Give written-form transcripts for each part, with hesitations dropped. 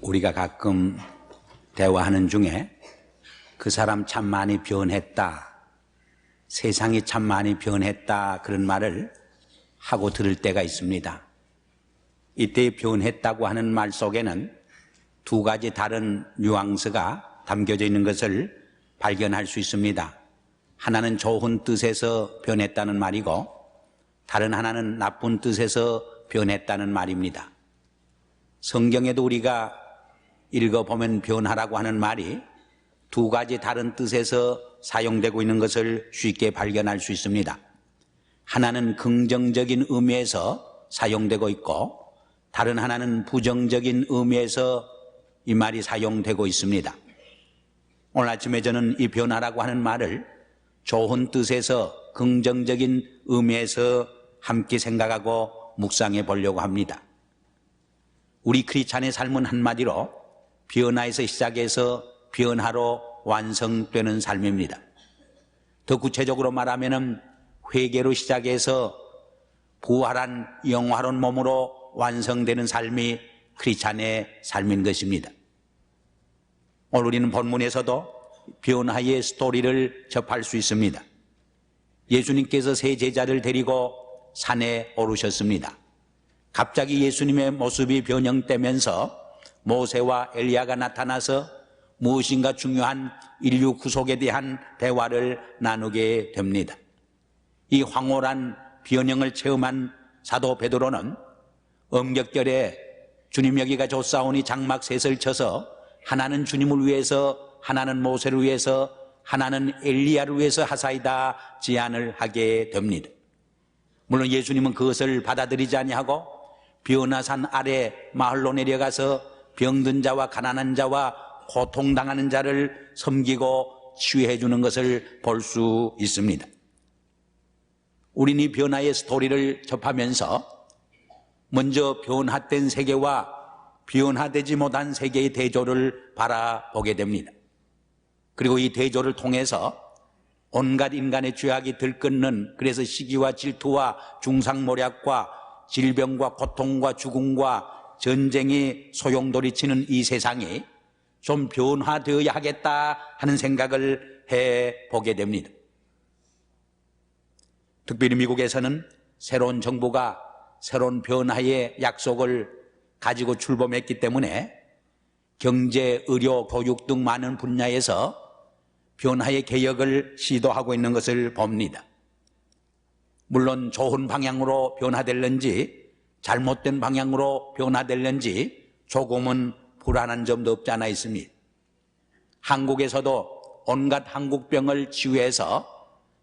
우리가 가끔 대화하는 중에 그 사람 참 많이 변했다, 세상이 참 많이 변했다, 그런 말을 하고 들을 때가 있습니다. 이때 변했다고 하는 말 속에는 두 가지 다른 뉘앙스가 담겨져 있는 것을 발견할 수 있습니다. 하나는 좋은 뜻에서 변했다는 말이고, 다른 하나는 나쁜 뜻에서 변했다는 말입니다. 성경에도 우리가 읽어보면 변화라고 하는 말이 두 가지 다른 뜻에서 사용되고 있는 것을 쉽게 발견할 수 있습니다. 하나는 긍정적인 의미에서 사용되고 있고, 다른 하나는 부정적인 의미에서 이 말이 사용되고 있습니다. 오늘 아침에 저는 이 변화라고 하는 말을 좋은 뜻에서 긍정적인 의미에서 함께 생각하고 묵상해 보려고 합니다. 우리 크리스찬의 삶은 한마디로 변화에서 시작해서 변화로 완성되는 삶입니다. 더 구체적으로 말하면 회개로 시작해서 부활한 영화로운 몸으로 완성되는 삶이 크리스찬의 삶인 것입니다. 오늘 우리는 본문에서도 변화의 스토리를 접할 수 있습니다. 예수님께서 세 제자를 데리고 산에 오르셨습니다. 갑자기 예수님의 모습이 변형되면서 모세와 엘리야가 나타나서 무엇인가 중요한 인류 구속에 대한 대화를 나누게 됩니다. 이 황홀한 변형을 체험한 사도 베드로는 엄격결에 주님 여기가 좋사오니 장막 셋을 쳐서 하나는 주님을 위해서, 하나는 모세를 위해서, 하나는 엘리야를 위해서 하사이다 제안을 하게 됩니다. 물론 예수님은 그것을 받아들이지 아니하고 변화산 아래 마을로 내려가서 병든 자와 가난한 자와 고통당하는 자를 섬기고 치유해 주는 것을 볼 수 있습니다. 우리는 이 변화의 스토리를 접하면서 먼저 변화된 세계와 변화되지 못한 세계의 대조를 바라보게 됩니다. 그리고 이 대조를 통해서 온갖 인간의 죄악이 들끓는, 그래서 시기와 질투와 중상모략과 질병과 고통과 죽음과 전쟁이 소용돌이치는 이 세상이 좀 변화되어야 하겠다 하는 생각을 해보게 됩니다. 특별히 미국에서는 새로운 정부가 새로운 변화의 약속을 가지고 출범했기 때문에 경제, 의료, 교육 등 많은 분야에서 변화의 개혁을 시도하고 있는 것을 봅니다. 물론 좋은 방향으로 변화될는지 잘못된 방향으로 변화될는지 조금은 불안한 점도 없지 않아 있습니다. 한국에서도 온갖 한국병을 치유해서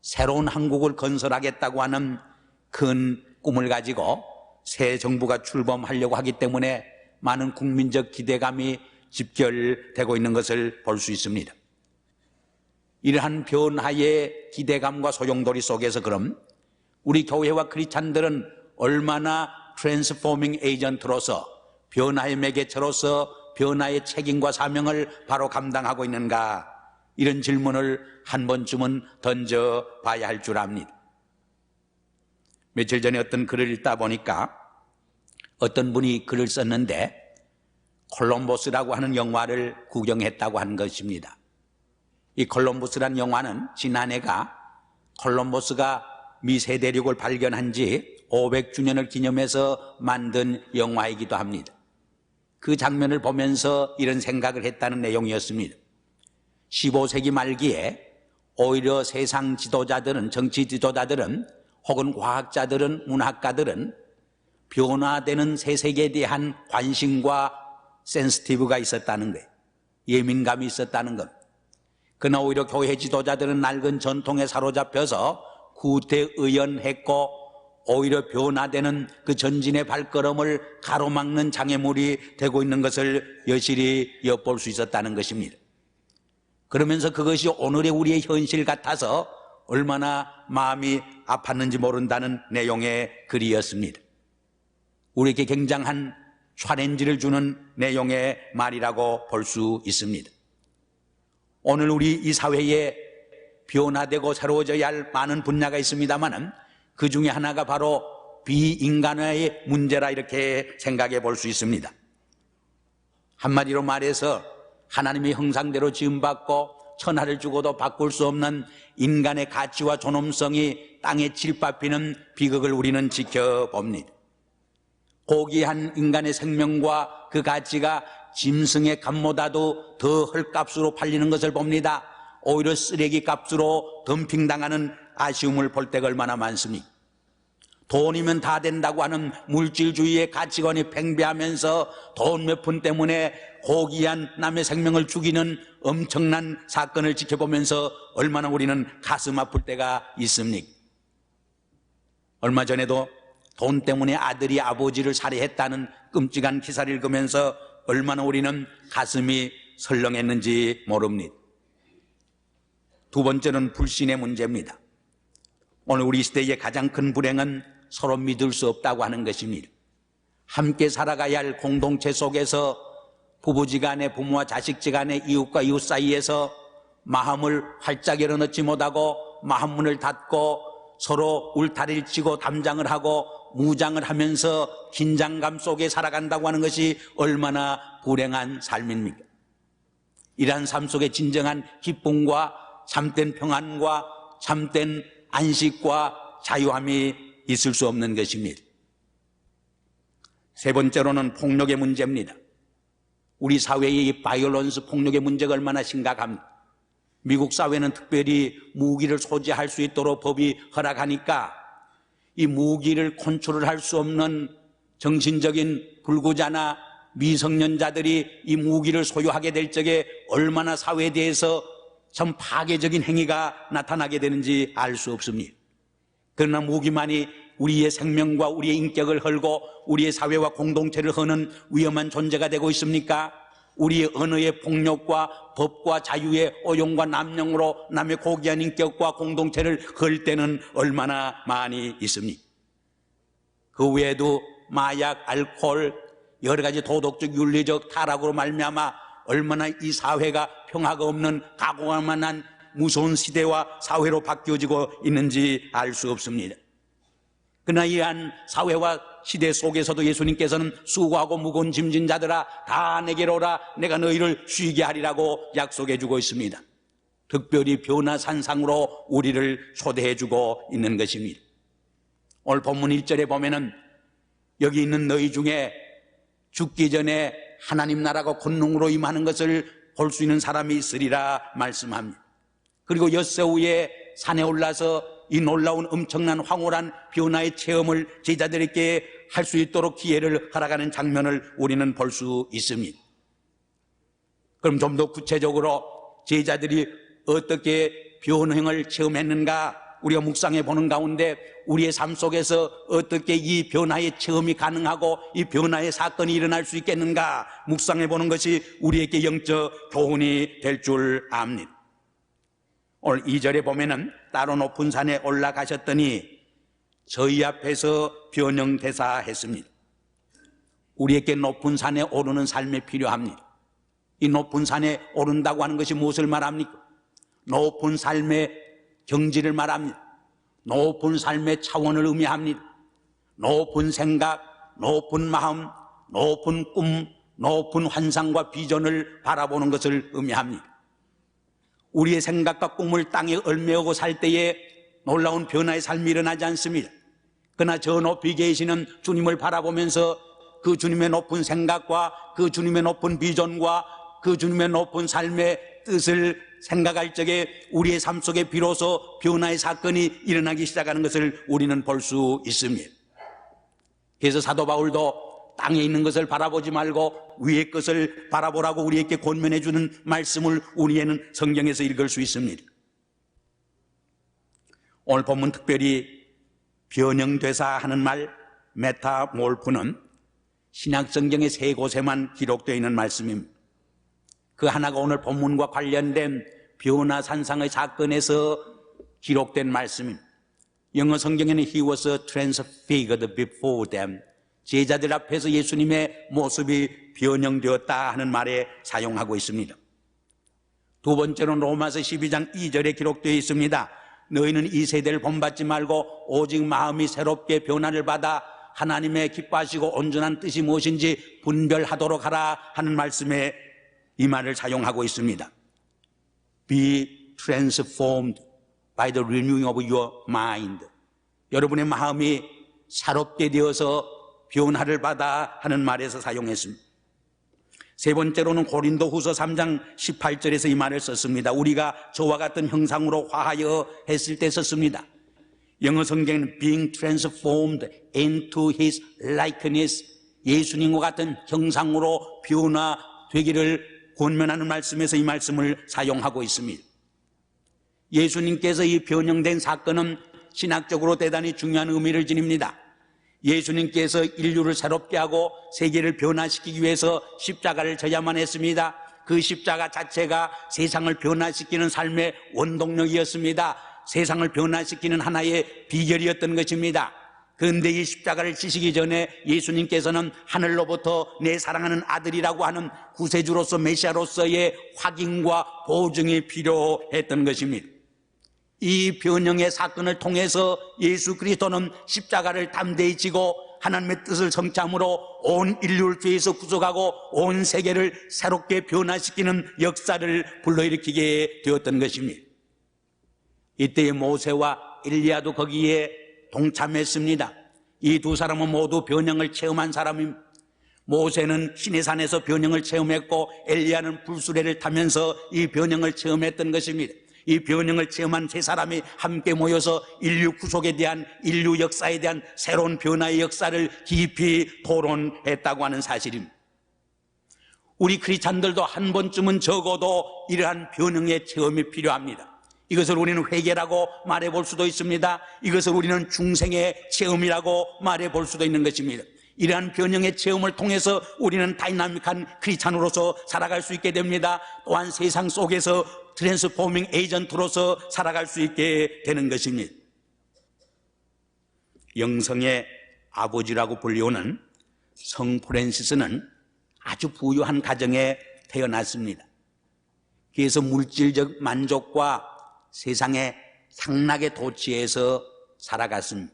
새로운 한국을 건설하겠다고 하는 큰 꿈을 가지고 새 정부가 출범하려고 하기 때문에 많은 국민적 기대감이 집결되고 있는 것을 볼 수 있습니다. 이러한 변화의 기대감과 소용돌이 속에서 그럼 우리 교회와 크리스찬들은 얼마나 트랜스포밍 에이전트로서, 변화의 매개체로서 변화의 책임과 사명을 바로 감당하고 있는가, 이런 질문을 한 번쯤은 던져봐야 할 줄 압니다. 며칠 전에 어떤 글을 읽다 보니까 어떤 분이 글을 썼는데 콜럼버스라고 하는 영화를 구경했다고 한 것입니다. 이 콜럼버스라는 영화는 지난해가 콜럼버스가 미세 대륙을 발견한 지 500주년을 기념해서 만든 영화이기도 합니다. 그 장면을 보면서 이런 생각을 했다는 내용이었습니다. 15세기 말기에 오히려 세상 지도자들은, 정치 지도자들은 혹은 과학자들은, 문학가들은 변화되는 새 세계에 대한 관심과 센시티브가 있었다는 거예요. 예민감이 있었다는 것. 그러나 오히려 교회 지도자들은 낡은 전통에 사로잡혀서 구태의연했고 오히려 변화되는 그 전진의 발걸음을 가로막는 장애물이 되고 있는 것을 여실히 엿볼 수 있었다는 것입니다. 그러면서 그것이 오늘의 우리의 현실 같아서 얼마나 마음이 아팠는지 모른다는 내용의 글이었습니다. 우리에게 굉장한 챌린지를 주는 내용의 말이라고 볼 수 있습니다. 오늘 우리 이 사회에 변화되고 새로워져야 할 많은 분야가 있습니다만 그 중에 하나가 바로 비인간화의 문제라 이렇게 생각해 볼 수 있습니다. 한마디로 말해서 하나님의 형상대로 지음받고 천하를 주고도 바꿀 수 없는 인간의 가치와 존엄성이 땅에 질밟히는 비극을 우리는 지켜봅니다. 고귀한 인간의 생명과 그 가치가 짐승의 값보다도 더 헐값으로 팔리는 것을 봅니다. 오히려 쓰레기 값으로 덤핑당하는 아쉬움을 볼 때가 얼마나 많습니까? 돈이면 다 된다고 하는 물질주의의 가치관이 팽배하면서 돈 몇 푼 때문에 고귀한 남의 생명을 죽이는 엄청난 사건을 지켜보면서 얼마나 우리는 가슴 아플 때가 있습니까? 얼마 전에도 돈 때문에 아들이 아버지를 살해했다는 끔찍한 기사를 읽으면서 얼마나 우리는 가슴이 설렁했는지 모릅니다. 두 번째는 불신의 문제입니다. 오늘 우리 시대의 가장 큰 불행은 서로 믿을 수 없다고 하는 것입니다. 함께 살아가야 할 공동체 속에서 부부지간에, 부모와 자식지간에, 이웃과 이웃 사이에서 마음을 활짝 열어놓지 못하고 마음 문을 닫고 서로 울타리를 치고 담장을 하고 무장을 하면서 긴장감 속에 살아간다고 하는 것이 얼마나 불행한 삶입니까? 이러한 삶 속에 진정한 기쁨과 참된 평안과 참된 안식과 자유함이 있을 수 없는 것입니다. 세 번째로는 폭력의 문제입니다. 우리 사회의 이 바이올런스, 폭력의 문제가 얼마나 심각합니다. 미국 사회는 특별히 무기를 소지할 수 있도록 법이 허락하니까 이 무기를 컨트롤할 수 없는 정신적인 불구자나 미성년자들이 이 무기를 소유하게 될 적에 얼마나 사회에 대해서 참 파괴적인 행위가 나타나게 되는지 알 수 없습니다. 그러나 무기만이 우리의 생명과 우리의 인격을 헐고 우리의 사회와 공동체를 허는 위험한 존재가 되고 있습니까? 우리의 언어의 폭력과 법과 자유의 오용과 남용으로 남의 고귀한 인격과 공동체를 헐 때는 얼마나 많이 있습니까? 그 외에도 마약, 알코올, 여러 가지 도덕적, 윤리적 타락으로 말미암아 얼마나 이 사회가 평화가 없는 각오만한 무서운 시대와 사회로 바뀌어지고 있는지 알 수 없습니다. 그러나 이러한 사회와 시대 속에서도 예수님께서는 수고하고 무거운 짐진 자들아 다 내게로 오라, 내가 너희를 쉬게 하리라고 약속해 주고 있습니다. 특별히 변화산상으로 우리를 초대해 주고 있는 것입니다. 오늘 본문 1절에 보면은 여기 있는 너희 중에 죽기 전에 하나님 나라가 권능으로 임하는 것을 볼 수 있는 사람이 있으리라 말씀합니다. 그리고 엿새 후에 산에 올라서 이 놀라운 엄청난 황홀한 변화의 체험을 제자들에게 할 수 있도록 기회를 허락하는 장면을 우리는 볼 수 있습니다. 그럼 좀 더 구체적으로 제자들이 어떻게 변형을 체험했는가 우리가 묵상해 보는 가운데 우리의 삶 속에서 어떻게 이 변화의 체험이 가능하고 이 변화의 사건이 일어날 수 있겠는가 묵상해 보는 것이 우리에게 영적 교훈이 될 줄 압니다. 오늘 2절에 보면은 따로 높은 산에 올라가셨더니 저희 앞에서 변형대사했습니다. 우리에게 높은 산에 오르는 삶이 필요합니다. 이 높은 산에 오른다고 하는 것이 무엇을 말합니까? 높은 삶의 경지를 말합니다. 높은 삶의 차원을 의미합니다. 높은 생각, 높은 마음, 높은 꿈, 높은 환상과 비전을 바라보는 것을 의미합니다. 우리의 생각과 꿈을 땅에 얽매우고 살 때에 놀라운 변화의 삶이 일어나지 않습니다. 그러나 저 높이 계시는 주님을 바라보면서 그 주님의 높은 생각과 그 주님의 높은 비전과 그 주님의 높은 삶의 뜻을 생각할 적에 우리의 삶 속에 비로소 변화의 사건이 일어나기 시작하는 것을 우리는 볼 수 있습니다. 그래서 사도 바울도 땅에 있는 것을 바라보지 말고 위의 것을 바라보라고 우리에게 권면해 주는 말씀을 우리에는 성경에서 읽을 수 있습니다. 오늘 본문 특별히 변형되사 하는 말 메타몰프는 신약 성경의 세 곳에만 기록되어 있는 말씀입니다. 그 하나가 오늘 본문과 관련된 변화산상의 사건에서 기록된 말씀입니다. 영어 성경에는 He was transfigured before them. 제자들 앞에서 예수님의 모습이 변형되었다 하는 말에 사용하고 있습니다. 두 번째로는 로마서 12장 2절에 기록되어 있습니다. 너희는 이 세대를 본받지 말고 오직 마음이 새롭게 변화를 받아 하나님의 기뻐하시고 온전한 뜻이 무엇인지 분별하도록 하라 하는 말씀에 이 말을 사용하고 있습니다. Be transformed by the renewing of your mind. 여러분의 마음이 새롭게 되어서 변화를 받아 하는 말에서 사용했습니다. 세 번째로는 고린도후서 3장 18절에서 이 말을 썼습니다. 우리가 저와 같은 형상으로 화하여 했을 때 썼습니다. 영어 성경에는 being transformed into his likeness, 예수님과 같은 형상으로 변화되기를 권면하는 말씀에서 이 말씀을 사용하고 있습니다. 예수님께서 이 변형된 사건은 신학적으로 대단히 중요한 의미를 지닙니다. 예수님께서 인류를 새롭게 하고 세계를 변화시키기 위해서 십자가를 져야만 했습니다. 그 십자가 자체가 세상을 변화시키는 삶의 원동력이었습니다. 세상을 변화시키는 하나의 비결이었던 것입니다. 그런데 이 십자가를 지시기 전에 예수님께서는 하늘로부터 내 사랑하는 아들이라고 하는 구세주로서 메시아로서의 확인과 보증이 필요했던 것입니다. 이 변형의 사건을 통해서 예수 그리스도는 십자가를 담대히 지고 하나님의 뜻을 성취함으로 온 인류를 죄에서 구속하고 온 세계를 새롭게 변화시키는 역사를 불러일으키게 되었던 것입니다. 이때의 모세와 엘리야도 거기에 동참했습니다. 이 두 사람은 모두 변형을 체험한 사람입니다. 모세는 시내산에서 변형을 체험했고 엘리야는 불수레를 타면서 이 변형을 체험했던 것입니다. 이 변형을 체험한 세 사람이 함께 모여서 인류 구속에 대한, 인류 역사에 대한 새로운 변화의 역사를 깊이 토론했다고 하는 사실입니다. 우리 크리스찬들도 한 번쯤은 적어도 이러한 변형의 체험이 필요합니다. 이것을 우리는 회개라고 말해볼 수도 있습니다. 이것을 우리는 중생의 체험이라고 말해볼 수도 있는 것입니다. 이러한 변형의 체험을 통해서 우리는 다이나믹한 크리스찬으로서 살아갈 수 있게 됩니다. 또한 세상 속에서 트랜스포밍 에이전트로서 살아갈 수 있게 되는 것입니다. 영성의 아버지라고 불리우는 성 프란시스는 아주 부유한 가정에 태어났습니다. 그래서 물질적 만족과 세상의 상락의 도취에서 살아갔습니다.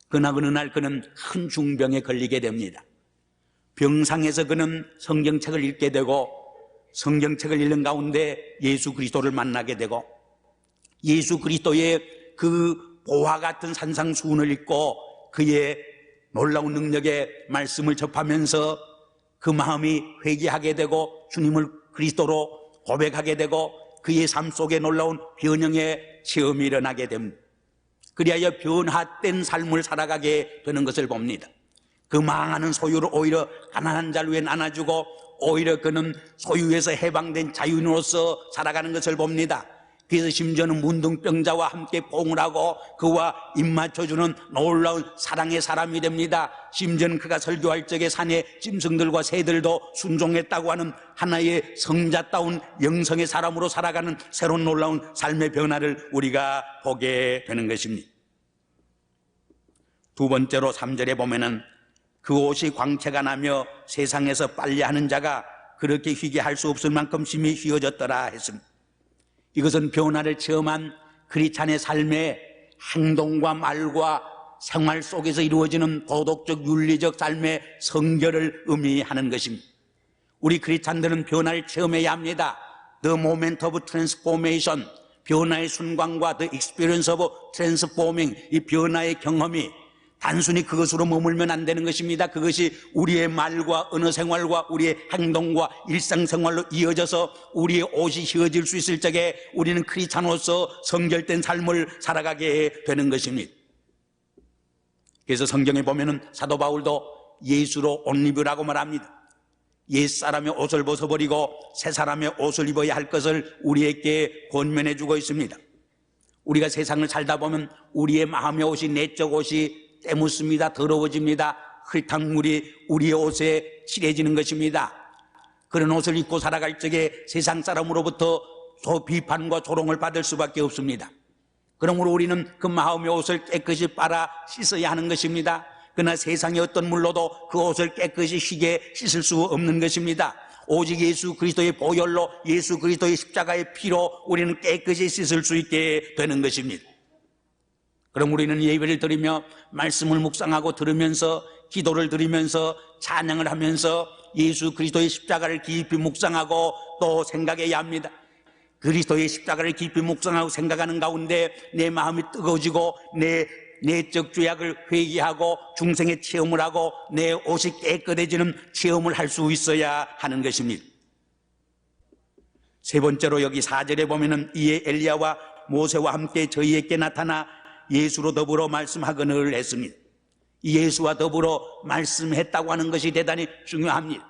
그러나 어느 날 그는 큰 중병에 걸리게 됩니다. 병상에서 그는 성경책을 읽게 되고 성경책을 읽는 가운데 예수 그리스도를 만나게 되고 예수 그리스도의 그 보화 같은 산상수훈을 읽고 그의 놀라운 능력의 말씀을 접하면서 그 마음이 회개하게 되고 주님을 그리스도로 고백하게 되고 그의 삶 속에 놀라운 변형의 체험이 일어나게 됩니다. 그리하여 변화된 삶을 살아가게 되는 것을 봅니다. 그 망하는 소유를 오히려 가난한 자를 위해 나눠주고 오히려 그는 소유에서 해방된 자유인으로서 살아가는 것을 봅니다. 그래서 심지어는 문둥병자와 함께 포옹을 하고 그와 입맞춰주는 놀라운 사랑의 사람이 됩니다. 심지어는 그가 설교할 적에 산의 짐승들과 새들도 순종했다고 하는 하나의 성자다운 영성의 사람으로 살아가는 새로운 놀라운 삶의 변화를 우리가 보게 되는 것입니다. 두 번째로 3절에 보면은 그 옷이 광채가 나며 세상에서 빨래하는 자가 그렇게 휘게 할 수 없을 만큼 심히 휘어졌더라 했습니다. 이것은 변화를 체험한 크리스찬의 삶의 행동과 말과 생활 속에서 이루어지는 도덕적 윤리적 삶의 성결을 의미하는 것입니다. 우리 크리스찬들은 변화를 체험해야 합니다. The moment of transformation, 변화의 순간과 the experience of transforming, 이 변화의 경험이 단순히 그것으로 머물면 안 되는 것입니다. 그것이 우리의 말과 언어 생활과 우리의 행동과 일상생활로 이어져서 우리의 옷이 휘어질 수 있을 적에 우리는 크리스찬으로서 성결된 삶을 살아가게 되는 것입니다. 그래서 성경에 보면은 사도 바울도 예수로 옷 입으라고 말합니다. 옛사람의 옷을 벗어버리고 새 사람의 옷을 입어야 할 것을 우리에게 권면해 주고 있습니다. 우리가 세상을 살다 보면 우리의 마음의 옷이, 내적 옷이 때묻습니다. 더러워집니다. 흙탕물이 우리의 옷에 칠해지는 것입니다. 그런 옷을 입고 살아갈 적에 세상 사람으로부터 비판과 조롱을 받을 수밖에 없습니다. 그러므로 우리는 그 마음의 옷을 깨끗이 빨아 씻어야 하는 것입니다. 그러나 세상의 어떤 물로도 그 옷을 깨끗이 휘게 씻을 수 없는 것입니다. 오직 예수 그리스도의 보혈로, 예수 그리스도의 십자가의 피로 우리는 깨끗이 씻을 수 있게 되는 것입니다. 그럼 우리는 예배를 드리며 말씀을 묵상하고 들으면서 기도를 드리면서 찬양을 하면서 예수 그리스도의 십자가를 깊이 묵상하고 또 생각해야 합니다. 그리스도의 십자가를 깊이 묵상하고 생각하는 가운데 내 마음이 뜨거워지고 내 내적 죄악을 회개하고 중생의 체험을 하고 내 옷이 깨끗해지는 체험을 할 수 있어야 하는 것입니다. 세 번째로 여기 4절에 보면은 이에 엘리야와 모세와 함께 저희에게 나타나 예수로 더불어 말씀하거늘 했습니다. 예수와 더불어 말씀했다고 하는 것이 대단히 중요합니다.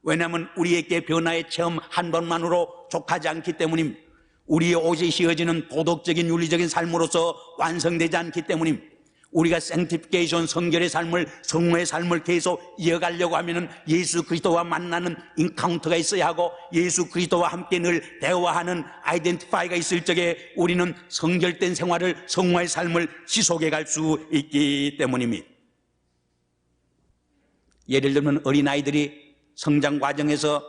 왜냐하면 우리에게 변화의 체험 한 번만으로 족하지 않기 때문입니다. 우리의 옷이 휘어지는 도덕적인 윤리적인 삶으로서 완성되지 않기 때문입니다. 우리가 생티피케이션 성결의 삶을 성모의 삶을 계속 이어가려고 하면 예수 그리스도와 만나는 인카운터가 있어야 하고 예수 그리스도와 함께 늘 대화하는 아이덴티파이가 있을 적에 우리는 성결된 생활을 성모의 삶을 지속해 갈 수 있기 때문입니다. 예를 들면 어린아이들이 성장 과정에서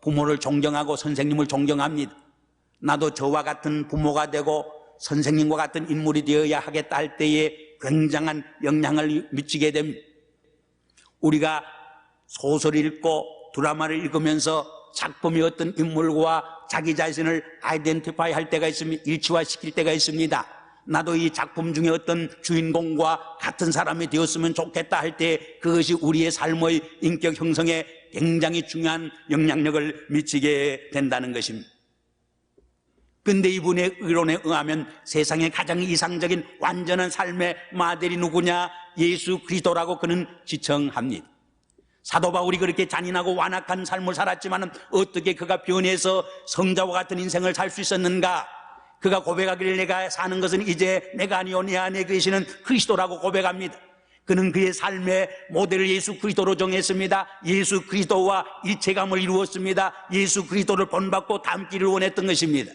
부모를 존경하고 선생님을 존경합니다. 나도 저와 같은 부모가 되고 선생님과 같은 인물이 되어야 하겠다 할 때에 굉장한 영향을 미치게 됩니다. 우리가 소설을 읽고 드라마를 읽으면서 작품의 어떤 인물과 자기 자신을 아이덴티파이 할 때가 있습니다. 일치화시킬 때가 있습니다. 나도 이 작품 중에 어떤 주인공과 같은 사람이 되었으면 좋겠다 할 때 그것이 우리의 삶의 인격 형성에 굉장히 중요한 영향력을 미치게 된다는 것입니다. 근데 이분의 의론에 의하면 세상에 가장 이상적인 완전한 삶의 모델이 누구냐? 예수 그리스도라고 그는 지청합니다. 사도 바울이 그렇게 잔인하고 완악한 삶을 살았지만 어떻게 그가 변해서 성자와 같은 인생을 살 수 있었는가? 그가 고백하기를 내가 사는 것은 이제 내가 아니오 내 안에 계시는 그리스도라고 고백합니다. 그는 그의 삶의 모델을 예수 그리스도로 정했습니다. 예수 그리스도와 일체감을 이루었습니다. 예수 그리스도를 본받고 닮기를 원했던 것입니다.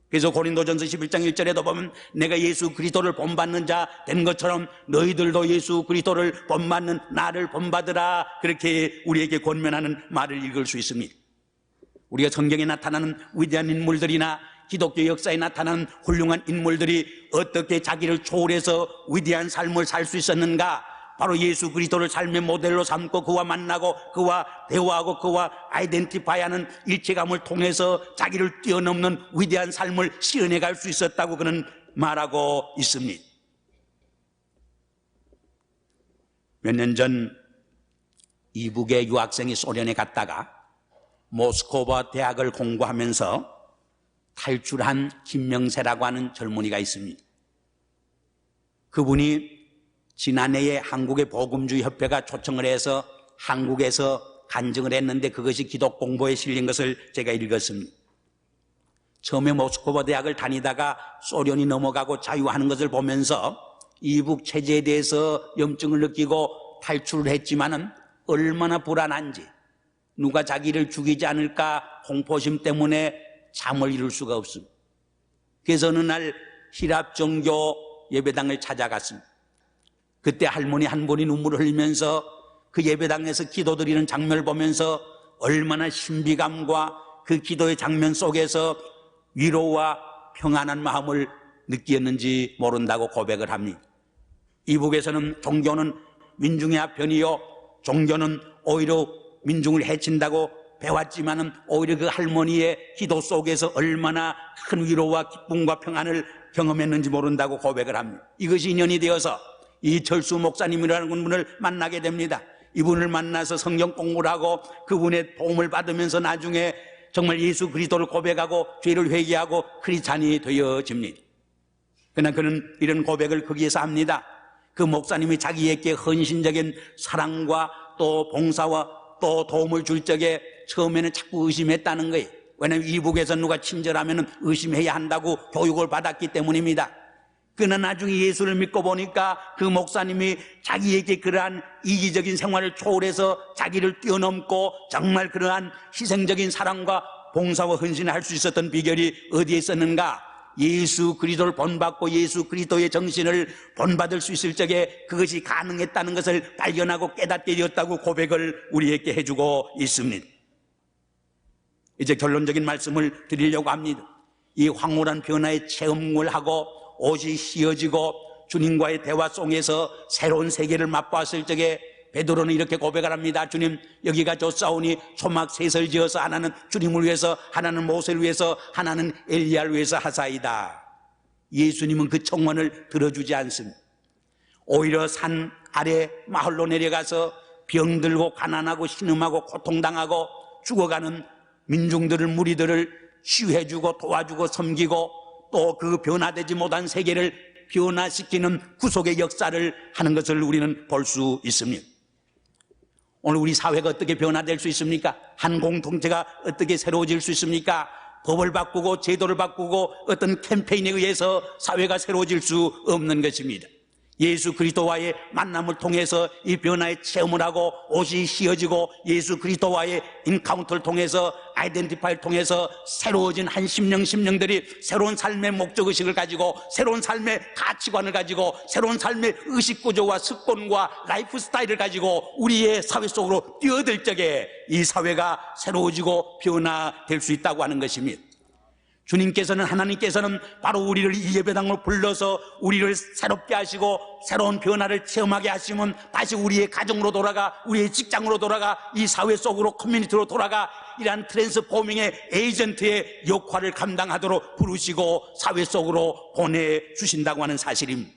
그래서 고린도전서 11장 1절에도 보면 내가 예수 그리스도를 본받는 자 된 것처럼 너희들도 예수 그리스도를 본받는 나를 본받으라, 그렇게 우리에게 권면하는 말을 읽을 수 있습니다. 우리가 성경에 나타나는 위대한 인물들이나 기독교 역사에 나타나는 훌륭한 인물들이 어떻게 자기를 초월해서 위대한 삶을 살 수 있었는가? 바로 예수 그리스도를 삶의 모델로 삼고 그와 만나고 그와 대화하고 그와 아이덴티파이하는 일체감을 통해서 자기를 뛰어넘는 위대한 삶을 시연해 갈 수 있었다고 그는 말하고 있습니다. 몇 년 전 이북의 유학생이 소련에 갔다가 모스크바 대학을 공부하면서 탈출한 김명세라고 하는 젊은이가 있습니다. 그분이 지난해에 한국의 복음주의 협회가 초청을 해서 한국에서 간증을 했는데 그것이 기독 공보에 실린 것을 제가 읽었습니다. 처음에 모스크바 대학을 다니다가 소련이 넘어가고 자유하는 것을 보면서 이북 체제에 대해서 염증을 느끼고 탈출을 했지만은 얼마나 불안한지, 누가 자기를 죽이지 않을까 공포심 때문에 잠을 이룰 수가 없습니다. 그래서 어느 날 히랍 종교 예배당을 찾아갔습니다. 그때 할머니 한 분이 눈물을 흘리면서 그 예배당에서 기도드리는 장면을 보면서 얼마나 신비감과 그 기도의 장면 속에서 위로와 평안한 마음을 느꼈는지 모른다고 고백을 합니다. 이북에서는 종교는 민중의 아편이요, 종교는 오히려 민중을 해친다고 배웠지만은 오히려 그 할머니의 기도 속에서 얼마나 큰 위로와 기쁨과 평안을 경험했는지 모른다고 고백을 합니다. 이것이 인연이 되어서 이철수 목사님이라는 분을 만나게 됩니다. 이분을 만나서 성경 공부를 하고 그분의 도움을 받으면서 나중에 정말 예수 그리스도를 고백하고 죄를 회개하고 크리스찬이 되어집니다. 그러나 그는 이런 고백을 거기에서 합니다. 그 목사님이 자기에게 헌신적인 사랑과 또 봉사와 또 도움을 줄 적에 처음에는 자꾸 의심했다는 거예요. 왜냐하면 이북에서 누가 친절하면 의심해야 한다고 교육을 받았기 때문입니다. 그러나 나중에 예수를 믿고 보니까 그 목사님이 자기에게 그러한 이기적인 생활을 초월해서 자기를 뛰어넘고 정말 그러한 희생적인 사랑과 봉사와 헌신을 할 수 있었던 비결이 어디에 있었는가? 예수 그리스도를 본받고 예수 그리스도의 정신을 본받을 수 있을 적에 그것이 가능했다는 것을 발견하고 깨닫게 되었다고 고백을 우리에게 해주고 있습니다. 이제 결론적인 말씀을 드리려고 합니다. 이 황홀한 변화의 체험을 하고 옷이 휘어지고 주님과의 대화 속에서 새로운 세계를 맛보았을 적에 베드로는 이렇게 고백을 합니다. 주님, 여기가 좋사오니 초막 셋을 지어서 하나는 주님을 위해서, 하나는 모세를 위해서, 하나는 엘리야를 위해서 하사이다. 예수님은 그 청원을 들어주지 않습니다. 오히려 산 아래 마을로 내려가서 병들고 가난하고 신음하고 고통당하고 죽어가는 민중들을, 무리들을 치유해주고 도와주고 섬기고 또 그 변화되지 못한 세계를 변화시키는 구속의 역사를 하는 것을 우리는 볼 수 있습니다. 오늘 우리 사회가 어떻게 변화될 수 있습니까? 한 공동체가 어떻게 새로워질 수 있습니까? 법을 바꾸고 제도를 바꾸고 어떤 캠페인에 의해서 사회가 새로워질 수 없는 것입니다. 예수 그리스도와의 만남을 통해서 이 변화의 체험을 하고 옷이 휘어지고 예수 그리스도와의 인카운터를 통해서 아이덴티파이를 통해서 새로워진 한 심령들이 새로운 삶의 목적의식을 가지고 새로운 삶의 가치관을 가지고 새로운 삶의 의식구조와 습관과 라이프 스타일을 가지고 우리의 사회 속으로 뛰어들 적에 이 사회가 새로워지고 변화될 수 있다고 하는 것입니다. 주님께서는, 하나님께서는 바로 우리를 이 예배당으로 불러서 우리를 새롭게 하시고 새로운 변화를 체험하게 하시면 다시 우리의 가정으로 돌아가, 우리의 직장으로 돌아가, 이 사회 속으로, 커뮤니티로 돌아가 이러한 트랜스포밍의 에이전트의 역할을 감당하도록 부르시고 사회 속으로 보내주신다고 하는 사실입니다.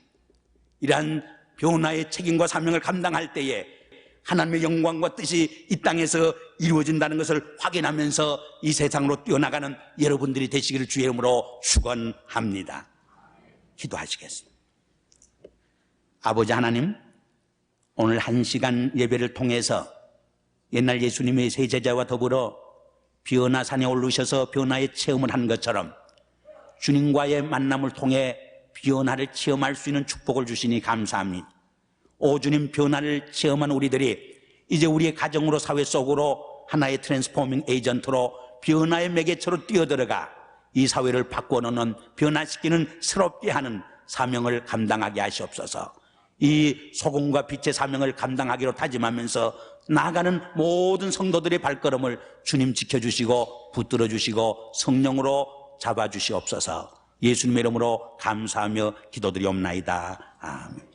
이러한 변화의 책임과 사명을 감당할 때에 하나님의 영광과 뜻이 이 땅에서 이루어진다는 것을 확인하면서 이 세상으로 뛰어나가는 여러분들이 되시기를 주의 이름으로 축원합니다. 기도하시겠습니다. 아버지 하나님, 오늘 1시간 예배를 통해서 옛날 예수님의 세 제자와 더불어 변화산에 오르셔서 변화의 체험을 한 것처럼 주님과의 만남을 통해 변화를 체험할 수 있는 축복을 주시니 감사합니다. 오 주님, 변화를 체험한 우리들이 이제 우리의 가정으로, 사회 속으로 하나의 트랜스포밍 에이전트로 변화의 매개체로 뛰어들어가 이 사회를 바꿔놓는, 변화시키는, 새롭게 하는 사명을 감당하게 하시옵소서. 이 소금과 빛의 사명을 감당하기로 다짐하면서 나아가는 모든 성도들의 발걸음을 주님 지켜주시고 붙들어 주시고 성령으로 잡아주시옵소서. 예수님의 이름으로 감사하며 기도드리옵나이다. 아멘.